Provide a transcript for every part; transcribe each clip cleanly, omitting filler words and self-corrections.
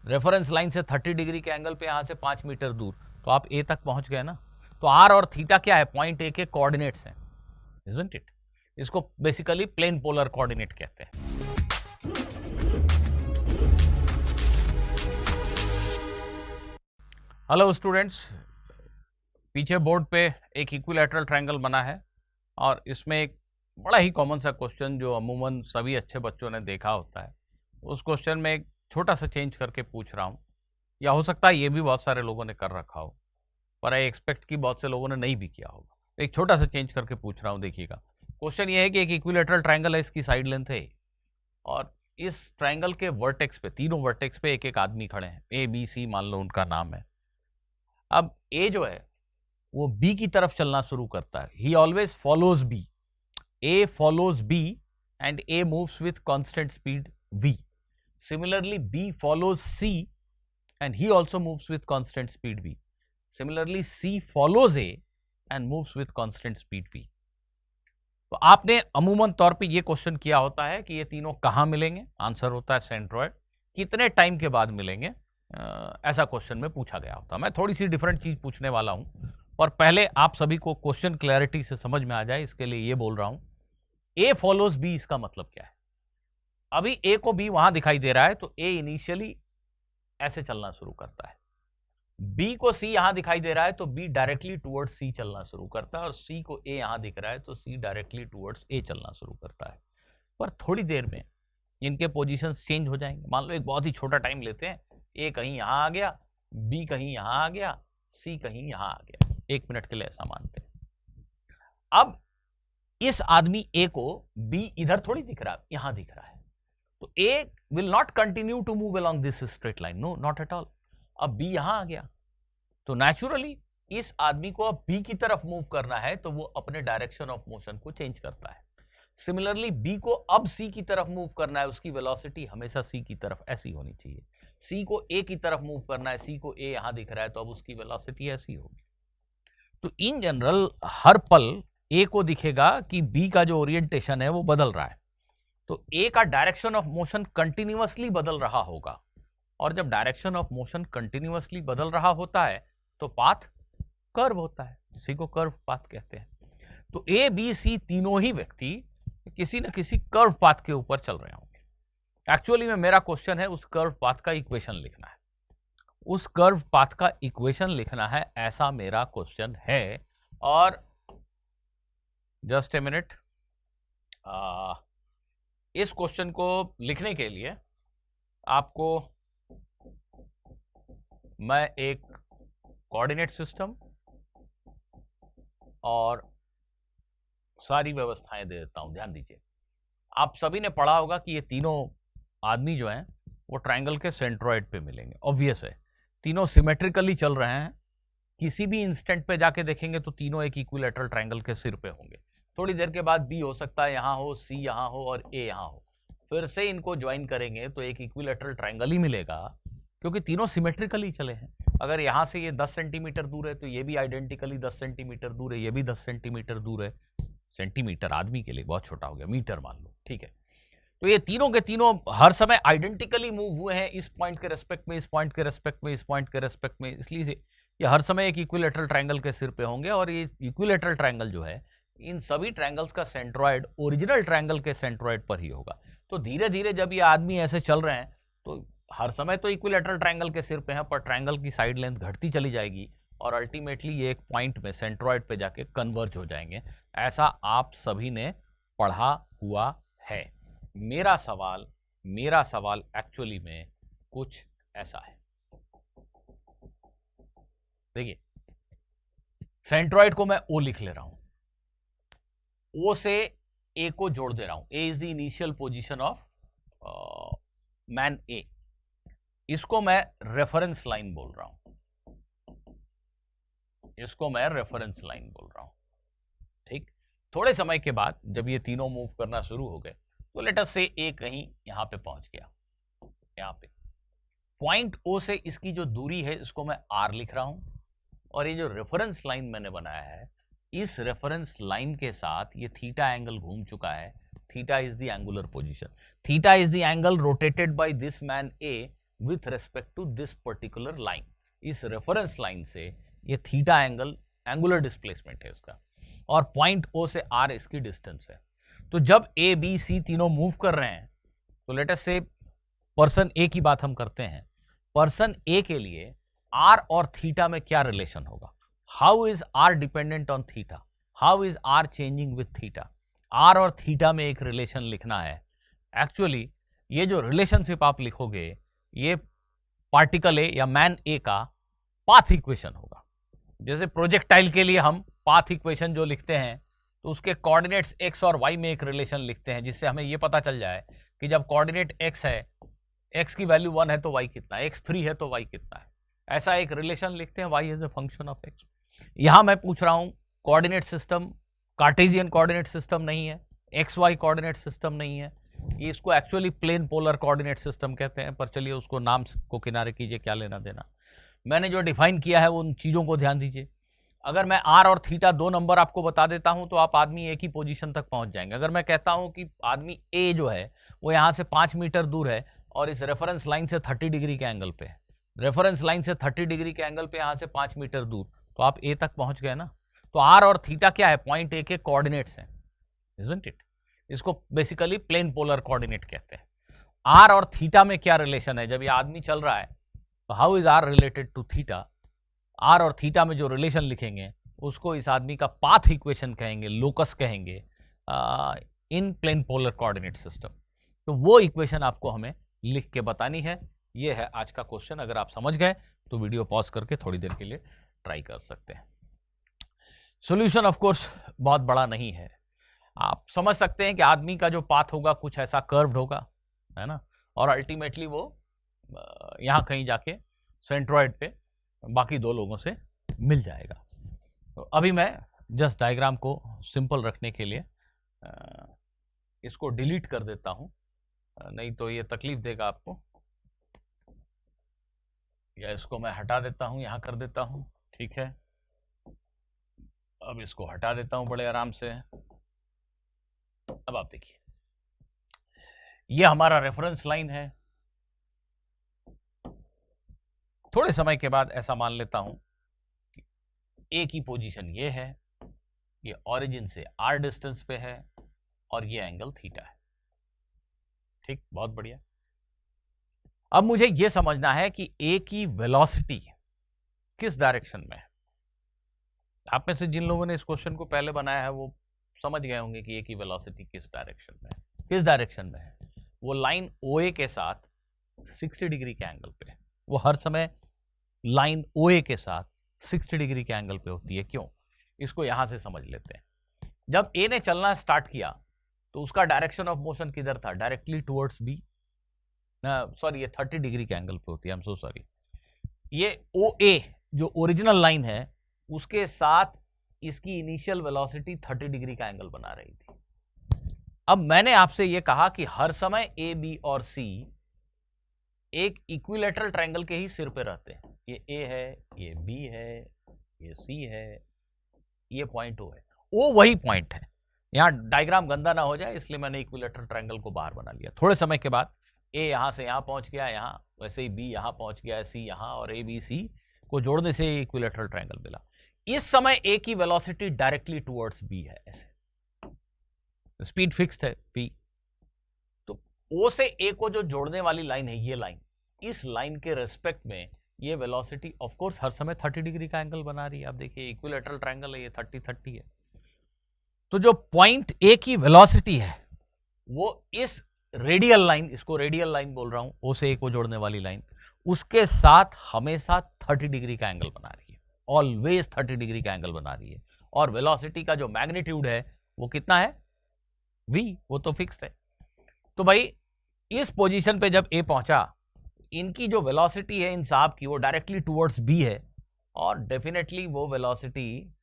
Reference line से 30 degree के angle पे यहाँ से 5 मीटर दूर, तो आप ए तक पहुंच गए ना। तो आर और थीटा क्या है, पॉइंट ए के कोऑर्डिनेट्स हैं, इजंट इट। इसको बेसिकली प्लेन पोलर कोऑर्डिनेट कहते हैं। हेलो स्टूडेंट्स, पीछे बोर्ड पे एक इक्विलैटरल ट्रायंगल बना है और इसमें एक बड़ा ही कॉमन सा क्वेश्चन जो अमूमन सभी अच्छे बच्चों ने देखा होता है, उस क्वेश्चन में एक छोटा सा चेंज करके पूछ रहा हूँ, या हो सकता है ये भी बहुत सारे लोगों ने कर रखा हो, पर आई एक्सपेक्ट कि बहुत से लोगों ने नहीं भी किया होगा। एक छोटा सा चेंज करके पूछ रहा हूँ। देखिएगा, क्वेश्चन ये है कि एक इक्विलैटरल ट्रायंगल है, इसकी साइड लेंथ है और इस ट्रायंगल के वर्टेक्स पे, तीनों वर्टेक्स पे एक एक आदमी खड़े हैं, ए बी सी मान लो उनका नाम है। अब ए जो है वो बी की तरफ चलना शुरू करता है, he always follows B, A follows B and A moves with constant speed v. Similarly, b follows c and he also moves with constant speed v. Similarly, c follows a and moves with constant speed v. तो आपने अमूमन तौर पे ये question किया होता है कि ये तीनों कहाँ मिलेंगे, आंसर होता है सेंट्रॉयड, कितने टाइम के बाद मिलेंगे, ऐसा क्वेश्चन में पूछा गया होता है। मैं थोड़ी सी डिफरेंट चीज पूछने वाला हूं, और पहले आप सभी को क्वेश्चन क्लैरिटी से समझ में आ जाए इसके लिए ये बोल रहा हूं। ए फॉलोज बी, इसका मतलब क्या है? अभी ए को बी वहां दिखाई दे रहा है तो ए इनिशियली ऐसे चलना शुरू करता है, बी को सी यहां दिखाई दे रहा है तो बी डायरेक्टली टुवर्ड्स सी चलना शुरू करता है, और सी को ए यहां दिख रहा है तो सी डायरेक्टली टुवर्ड्स ए चलना शुरू करता है। पर थोड़ी देर में इनके पोजीशंस चेंज हो जाएंगे। मान लो एक बहुत ही छोटा टाइम लेते हैं, ए कहीं यहां आ गया, बी कहीं यहां आ गया, सी कहीं यहां आ गया, 1 मिनट के लिए ऐसा मानते हैं। अब इस आदमी ए को बी इधर थोड़ी दिख रहा है, यहां दिख रहा है, तो A will not continue to move along this straight line, no not at all. अब बी यहां आ गया तो नेचुरली इस आदमी को अब बी की तरफ मूव करना है तो वो अपने डायरेक्शन ऑफ मोशन को चेंज करता है। सिमिलरली बी को अब सी की तरफ मूव करना है, उसकी वेलोसिटी हमेशा सी की तरफ ऐसी होनी चाहिए। सी को ए की तरफ मूव करना है, सी को ए यहां दिख रहा है तो अब उसकी वेलोसिटी ऐसी होगी। तो इन जनरल हर पल ए को दिखेगा कि बी का जो ओरिएंटेशन है वो बदल रहा है, तो ए का डायरेक्शन ऑफ मोशन कंटिन्यूअसली बदल रहा होगा, और जब डायरेक्शन ऑफ मोशन कंटिन्यूअसली बदल रहा होता है तो पाथ कर्व होता है, इसी को कर्व पाथ कहते हैं। तो ए बी सी तीनों ही व्यक्ति किसी न किसी कर्व पाथ के ऊपर चल रहे होंगे। एक्चुअली में मेरा क्वेश्चन है उस कर्व पाथ का इक्वेशन लिखना है, उस कर्व पाथ का इक्वेशन लिखना है, ऐसा मेरा क्वेश्चन है। और जस्ट ए मिनट, इस क्वेश्चन को लिखने के लिए आपको मैं एक कोऑर्डिनेट सिस्टम और सारी व्यवस्थाएं दे देता हूं। ध्यान दीजिए, आप सभी ने पढ़ा होगा कि ये तीनों आदमी जो हैं वो ट्रायंगल के सेंट्रॉइड पे मिलेंगे। ऑब्वियस है, तीनों सिमेट्रिकली चल रहे हैं, किसी भी इंस्टेंट पे जाके देखेंगे तो तीनों एक इक्विलैटरल ट्रायंगल के सिर पे होंगे। थोड़ी देर के बाद बी हो सकता है यहाँ हो, सी यहाँ हो और ए यहाँ हो, फिर से इनको ज्वाइन करेंगे तो एक इक्विलैटरल ट्रायंगल ही मिलेगा, क्योंकि तीनों सिमेट्रिकली चले हैं। अगर यहाँ से ये 10 सेंटीमीटर दूर है तो ये भी आइडेंटिकली 10 सेंटीमीटर दूर है, ये भी 10 सेंटीमीटर दूर है। सेंटीमीटर आदमी के लिए बहुत छोटा हो गया, मीटर मान लो, ठीक है। तो ये तीनों के तीनों हर समय आइडेंटिकली मूव हुए हैं, इस पॉइंट के रेस्पेक्ट में, इस पॉइंट के रेस्पेक्ट में, इस पॉइंट के रेस्पेक्ट में, इसलिए ये हर समय एक इक्विलैटरल ट्रायंगल के सिर पे होंगे। और ये इक्विलैटरल ट्रायंगल जो है, इन सभी ट्रायंगल्स का सेंट्रॉइड ओरिजिनल ट्रायंगल के सेंट्रॉइड पर ही होगा। तो धीरे धीरे जब ये आदमी ऐसे चल रहे हैं तो हर समय तो इक्विलैटरल ट्रायंगल के सिर पे है, पर ट्रायंगल की साइड लेंथ घटती चली जाएगी और अल्टीमेटली ये एक पॉइंट में सेंट्रॉइड पे जाके कन्वर्ज हो जाएंगे। ऐसा आप सभी ने पढ़ा हुआ है। मेरा सवाल एक्चुअली में कुछ ऐसा है। देखिए, सेंट्रॉइड को मैं ओ लिख ले रहा हूं, ओ से ए को जोड़ दे रहा हूं, A is the initial position of man A, इसको मैं रेफरेंस लाइन बोल रहा हूं, इसको मैं रेफरेंस लाइन बोल रहा हूं, ठीक। थोड़े समय के बाद जब ये तीनों मूव करना शुरू हो गए तो लेट अस से ए कहीं यहां पे पहुंच गया, यहां पे पॉइंट ओ से इसकी जो दूरी है इसको मैं आर लिख रहा हूं, और ये जो रेफरेंस लाइन मैंने बनाया है, इस रेफरेंस लाइन के साथ ये थीटा एंगल घूम चुका है। Theta is the angular position, theta is the angle rotated by this man A with respect to this particular line. इस रेफरेंस लाइन से ये थीटा एंगल एंगुलर डिस्प्लेसमेंट है इसका, और पॉइंट ओ से आर इसकी डिस्टेंस है। तो जब ए बी सी तीनों मूव कर रहे हैं, तो लेट अस से पर्सन ए की बात हम करते हैं, पर्सन ए के लिए आर और थीटा में क्या रिलेशन होगा? How is R dependent on theta, how is R changing with theta? R और थीटा में एक रिलेशन लिखना है। एक्चुअली ये जो रिलेशनशिप आप लिखोगे, ये पार्टिकल ए या मैन ए का पाथ इक्वेशन होगा। जैसे प्रोजेक्टाइल के लिए हम पाथ इक्वेशन जो लिखते हैं, तो उसके कोऑर्डिनेट्स एक्स और वाई में एक रिलेशन लिखते हैं, जिससे हमें ये पता चल जाए कि जब कोऑर्डिनेट एक्स है, एक्स की वैल्यू 1 है तो वाई कितना है, एक्स 3 है तो वाई कितना है, ऐसा एक रिलेशन लिखते हैं, Y is a function of X. यहां मैं पूछ रहा हूं coordinate system Cartesian coordinate system नहीं है, एक्स वाई कोऑर्डिनेट सिस्टम नहीं है, ये इसको actually plane polar coordinate system कहते हैं, पर चलिए उसको नाम को किनारे कीजिए, क्या लेना देना। मैंने जो डिफाइन किया है उन चीज़ों को ध्यान दीजिए। अगर मैं आर और थीटा 2 नंबर आपको बता देता हूं तो आप आदमी एक ही पोजीशन तक पहुंच जाएंगे। अगर मैं कहता हूं कि आदमी ए जो है वो यहां से 5 मीटर दूर है और इस रेफरेंस लाइन से 30 डिग्री के एंगल पे है, रेफरेंस लाइन से 30 डिग्री के एंगल पे यहां से 5 मीटर दूर, तो आप ए तक पहुंच गए ना। तो आर और थीटा क्या है? पॉइंट ए के कोऑर्डिनेट्स हैं, इजंट इट? इसको बेसिकली प्लेन पोलर कोऑर्डिनेट कहते हैं। आर और थीटा में क्या रिलेशन है? जब ये आदमी चल रहा है तो how is R related to theta? R और थीटा में जो रिलेशन लिखेंगे उसको इस आदमी का पाथ इक्वेशन कहेंगे, लोकस कहेंगे इन प्लेन पोलर कोऑर्डिनेट सिस्टम। तो वो इक्वेशन आपको हमें लिख के बतानी है। ये है आज का क्वेश्चन। अगर आप समझ गए तो वीडियो पॉज करके थोड़ी देर के लिए ट्राई कर सकते हैं। सॉल्यूशन ऑफ कोर्स बहुत बड़ा नहीं है। आप समझ सकते हैं कि आदमी का जो पाथ होगा कुछ ऐसा कर्व्ड होगा, है ना, और अल्टीमेटली वो यहाँ कहीं जाके सेंट्रॉइड पे बाकी 2 लोगों से मिल जाएगा। तो अभी मैं जस्ट डायग्राम को सिंपल रखने के लिए इसको डिलीट कर देता हूं, नहीं तो ये तकलीफ देगा आपको, या इसको मैं हटा देता हूं, यहां कर देता हूं, ठीक है। अब इसको हटा देता हूं बड़े आराम से। अब आप देखिए, ये हमारा रेफरेंस लाइन है। थोड़े समय के बाद ऐसा मान लेता हूं कि ए की पोजीशन ये है, ये ओरिजिन से आर डिस्टेंस पे है और ये एंगल थीटा है। ठीक, बहुत बढ़िया। अब मुझे यह समझना है कि ए की वेलोसिटी किस डायरेक्शन में है। आप में से जिन लोगों ने इस क्वेश्चन को पहले बनाया है वो समझ गए होंगे कि ए की वेलोसिटी किस डायरेक्शन में है। किस डायरेक्शन में है? वो लाइन OA के साथ 60 डिग्री के एंगल पे है। वो हर समय लाइन OA के साथ 60 डिग्री के एंगल पे होती है। क्यों? इसको यहां से समझ लेते हैं। जब ए ने चलना स्टार्ट किया तो उसका डायरेक्शन ऑफ मोशन किधर था? Directly towards B. सॉरी, ये 30 डिग्री के एंगल पे होती है, आई एम सो सॉरी। ये OA जो ओरिजिनल लाइन है उसके साथ इसकी इनिशियल वेलोसिटी 30 डिग्री का एंगल बना रही थी। अब मैंने आपसे यह कहा कि हर समय ए, बी और सी एक इक्विलैटरल ट्रायंगल के ही सिर पे रहते हैं। ये ए है, ये बी है, ये सी है, ये पॉइंट O है। O वही पॉइंट है। यहां डायग्राम गंदा ना हो जाए इसलिए मैंने इक्विलैटरल ट्रायंगल को बाहर बना लिया। थोड़े समय के बाद ए यहां से यहां पहुंच गया, यहां, वैसे ही बी यहां पहुंच गया, सी यहां, और ए बी सी को जोड़ने से इक्विलैटरल ट्रायंगल मिला। इस समय ए की वेलोसिटी डायरेक्टली टुवर्ड्स बी है, ऐसे स्पीड फिक्स्ड है p। तो O से A को जो जोड़ने वाली लाइन है, ये लाइन, इस लाइन के रेस्पेक्ट में ये वेलोसिटी ऑफ कोर्स हर समय 30 डिग्री का एंगल बना रही है। आप देखिए इक्विलैटरल ट्रायंगल है, ये 30-30 है। तो जो पॉइंट A की वेलोसिटी है वो इस रेडियल लाइन, इसको रेडियल लाइन बोल रहा हूं, O से A को जोड़ने वाली लाइन, उसके साथ हमेशा 30 डिग्री का एंगल बना रही है, ऑलवेज 30 डिग्री का एंगल बना रही है। और वेलोसिटी का जो मैग्नीट्यूड है वो कितना है? v, वो तो फिक्स्ड है। तो भाई इस पोजीशन पे जब A पहुंचा, इनकी जो वेलोसिटी है इन साहब की, वो डायरेक्टली टुवर्ड्स B है, और डेफिनेटली वो वेलोसिटी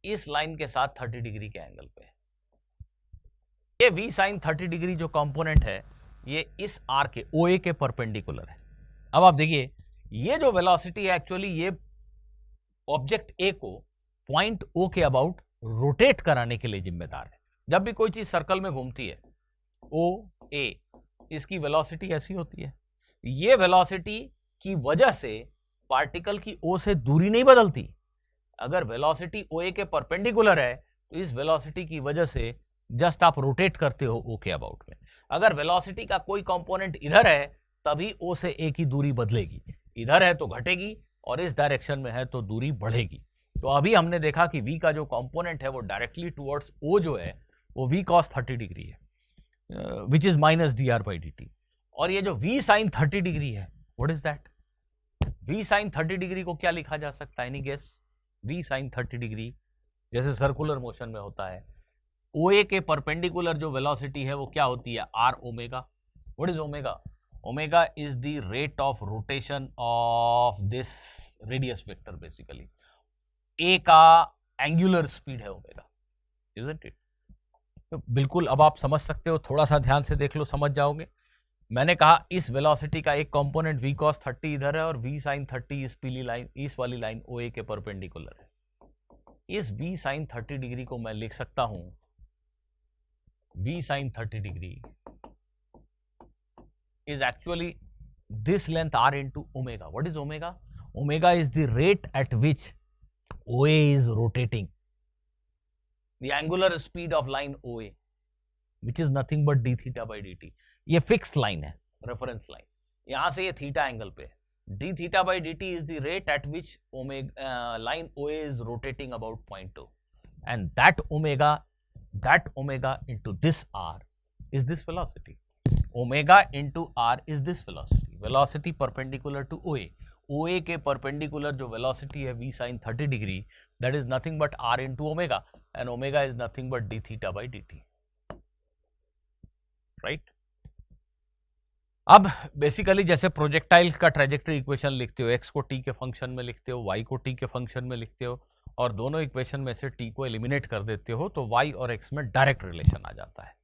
इस लाइन के साथ 30 डिग्री के एंगल पे है। ये v sin 30 डिग्री जो कंपोनेंट है ये इस r के OA के परपेंडिकुलर है। अब आप देखिए, ये जो वेलोसिटी है एक्चुअली ये ऑब्जेक्ट A को पॉइंट O के अबाउट रोटेट कराने के लिए जिम्मेदार है। जब भी कोई चीज सर्कल में घूमती है, O A, इसकी वेलोसिटी ऐसी होती है। ये वेलोसिटी की वजह से पार्टिकल की ओ से दूरी नहीं बदलती। अगर वेलोसिटी ओ ए के परपेंडिकुलर है तो इस वेलोसिटी की वजह से जस्ट आप रोटेट करते हो ओ के अबाउट में। अगर वेलोसिटी का कोई कंपोनेंट इधर है तभी ओ से ए की दूरी बदलेगी, इधर है तो घटेगी और इस डायरेक्शन में है तो दूरी बढ़ेगी। तो अभी हमने देखा कि v का जो कंपोनेंट है वो डायरेक्टली टुवर्ड्स o जो है वो v cos 30 डिग्री है, which is minus D R by D T. और ये जो v sin 30 डिग्री है, what is that? v sin 30 degree को क्या लिखा जा सकता है? Any guess? v sin 30 degree जैसे सर्कुलर मोशन में होता है, OA के परपेंडिकुलर जो वेलोसिटी है वो क्या होती है? r omega. What is omega? Omega is the rate of rotation of this radius vector. Basically A का एंगुलर स्पीड है ओमेगा, इजंट इट? तो बिल्कुल अब आप समझ सकते हो, थोड़ा सा ध्यान से देख लो समझ जाओगे। मैंने कहा इस वेलोसिटी का एक कंपोनेंट v cos 30 इधर है और v sin 30 इस पीली लाइन, इस वाली लाइन OA के परपेंडिकुलर है। इस v sin 30 डिग्री को मैं लिख सकता हूं v sin 30 degree is actually this length r into omega. What is omega? Omega is the rate at which OA is rotating, the angular speed of line OA, which is nothing but d theta by dt. ये fixed line है, reference line, यहां से ये theta angle पे है। d theta by dt is the rate at which omega line OA is rotating about point 2, and that omega into this r is this velocity. Omega into r is this velocity, velocity perpendicular to OA. OA के perpendicular जो velocity है v sin 30 degree, that is nothing but r into omega, and omega is nothing but d theta by dt, right? अब basically जैसे projectile का trajectory equation लिखते हो, x को t के फंक्शन में लिखते हो, y को t के फंक्शन में लिखते हो, और दोनों इक्वेशन में से t को एलिमिनेट कर देते हो तो y और x में डायरेक्ट रिलेशन आ जाता है।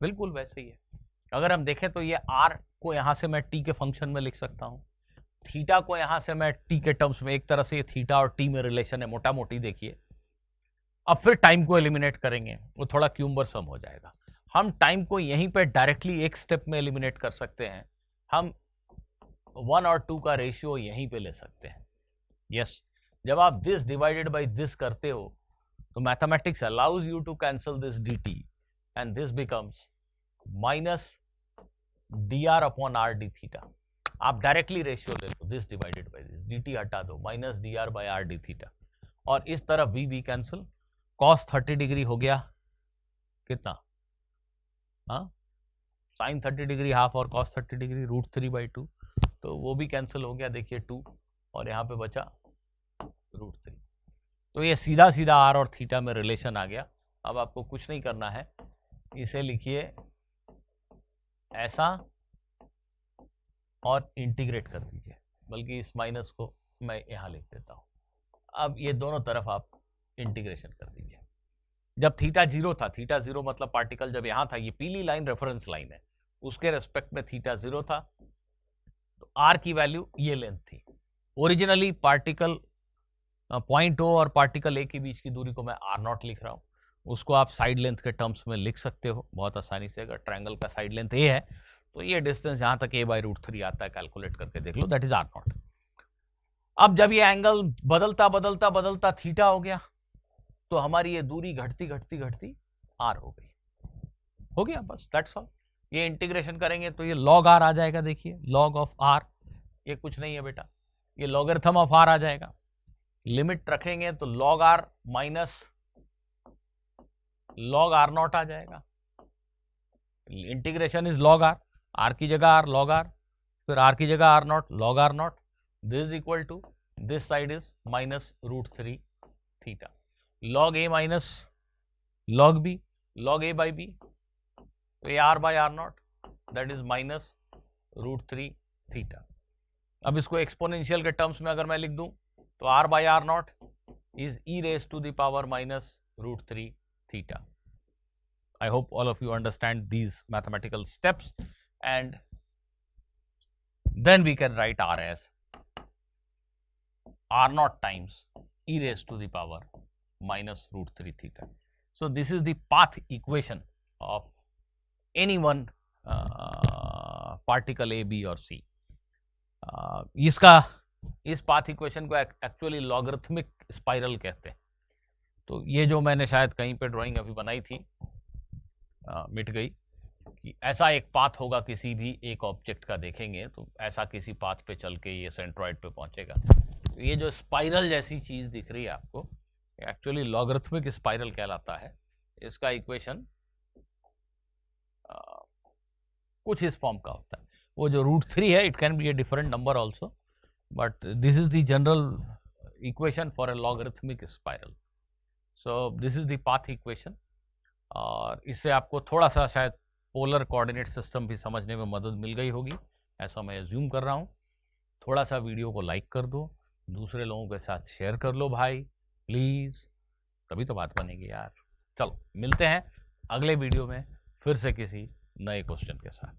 बिल्कुल वैसे ही है। अगर हम देखें तो ये r को यहाँ से मैं t के फंक्शन में लिख सकता हूँ, थीटा को यहाँ से मैं t के टर्म्स में, एक तरह से ये थीटा और t में रिलेशन है मोटा मोटी, देखिए। अब फिर टाइम को एलिमिनेट करेंगे, वो थोड़ा क्यूम्बरसम हो जाएगा। हम टाइम को यहीं पे डायरेक्टली एक स्टेप में एलिमिनेट कर सकते हैं, हम 1 और 2 का रेशियो यहीं पे ले सकते हैं। यस, जब आप दिस डिवाइडेड बाय दिस करते हो तो mathematics allows you to cancel this dt and this becomes minus D r upon r d theta. आप डायरेक्टली रेशियो ले लो, this divided by this, dt हटा दो, minus D r by r d theta, और इस तरफ v cancel, cos 30 degree हो गया कितना? हाँ, साइन 30 डिग्री हाफ और cos 30 डिग्री √3/2, तो वो भी कैंसिल हो गया, देखिए 2, और यहाँ पे बचा √3। तो ये सीधा सीधा r और थीटा में रिलेशन आ गया। अब आपको कुछ नहीं करना है, इसे लिखिए ऐसा और इंटीग्रेट कर दीजिए, बल्कि इस माइनस को मैं यहाँ लिख देता हूँ। अब ये दोनों तरफ आप इंटीग्रेशन कर दीजिए। जब थीटा 0 था, थीटा 0 मतलब पार्टिकल जब यहाँ था, ये पीली लाइन रेफरेंस लाइन है, उसके रेस्पेक्ट में थीटा 0 था, तो r की वैल्यू ये लेंथ थी। ओरिजिनली पार्टिकल पॉइंट O और पार्टिकल A के बीच की दूरी को मैं r0 लिख रहा हूँ, उसको आप साइड लेंथ के टर्म्स में लिख सकते हो बहुत आसानी से। अगर ट्रायंगल का साइड लेंथ A है तो ये डिस्टेंस जहाँ तक a/√3 आता है, कैलकुलेट करके देख लो, दैट इज r0। अब जब ये एंगल बदलता बदलता बदलता थीटा हो गया तो हमारी ये दूरी घटती घटती घटती r हो गई, हो गया, बस दैट्स ऑल। ये इंटीग्रेशन करेंगे तो ये log r आ जाएगा, देखिए log ऑफ r, ये कुछ नहीं है बेटा, ये लॉगरिथम ऑफ r आ जाएगा। लिमिट रखेंगे तो log r minus log r0 आ जाएगा। इंटीग्रेशन इज log r की जगह r log r, फिर r की जगह r0 log r0, this is equal to this side is minus √3 theta, log a minus log b, log a by b, तो ये r by r0, that is minus √3 theta. अब इसको exponential के terms में अगर मैं लिख दूं तो r by r0 is e raise to the power minus √3 theta. I hope all of you understand these mathematical steps, and then we can write r as r0 times e raised to the power minus √3 theta. So this is the path equation of any one particle A, B or C. इस path equation को actually logarithmic spiral कहते हैं। तो ये जो मैंने शायद कहीं पे ड्राइंग अभी बनाई थी, मिट गई, कि ऐसा एक पाथ होगा किसी भी एक ऑब्जेक्ट का, देखेंगे तो ऐसा किसी पाथ पे चल के ये सेंट्रॉइड पे पहुंचेगा। तो ये जो स्पाइरल जैसी चीज दिख रही है आपको, एक्चुअली लॉगरिथमिक स्पाइरल कहलाता है। इसका इक्वेशन कुछ इस फॉर्म का होता है। वो जो √3 है, it can be a different number also, but this is the general equation for a logarithmic spiral. So this is the path equation. और इससे आपको थोड़ा सा शायद पोलर कोऑर्डिनेट सिस्टम भी समझने में मदद मिल गई होगी, ऐसा मैं एज्यूम कर रहा हूँ। थोड़ा सा वीडियो को लाइक कर दो, दूसरे लोगों के साथ शेयर कर लो भाई प्लीज़, तभी तो बात बनेगी यार। चलो मिलते हैं अगले वीडियो में फिर से किसी नए क्वेश्चन के साथ।